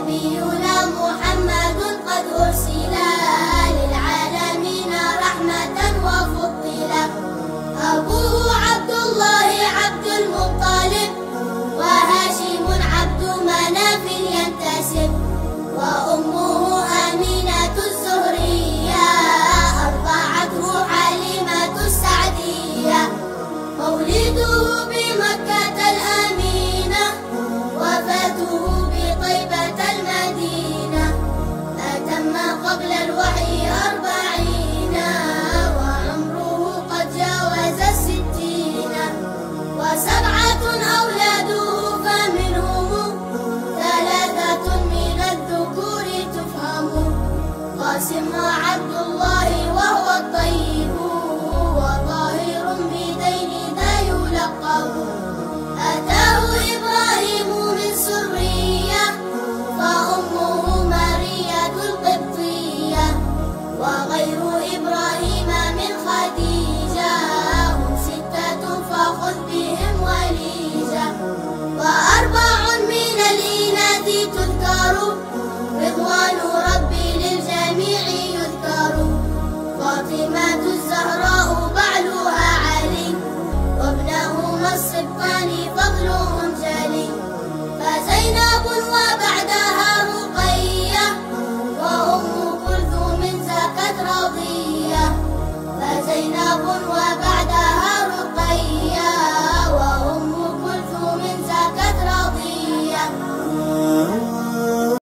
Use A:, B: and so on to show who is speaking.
A: نبينا محمد قد أرسل للعالمين رحمة وفضلا. أبوه عبد الله عبد المطلب، وهاشم عبد مناف ينتسب، وأمه آمنة الزهرية أرضعته حليمة السعدية. مولده بمكة الأمينة، وفاته بطيبة المدينة. أتم قبل الوحي 40، وعمره قد جاوز 60. و7 أولاده فمنهم 3 من الذكور تفهم. قاسم عبد الله وهو الطيب، وطاهر بدين ذا يلقب. أتاه إبراهيم من سرية، فأمه مارية القبطية. وغير إبراهيم من خديجة هم 6 فخذ بهم وليجة. و4 من الإناث تذكر، رضوان ربي للجميع يذكر. فاطمة الزهراء بعد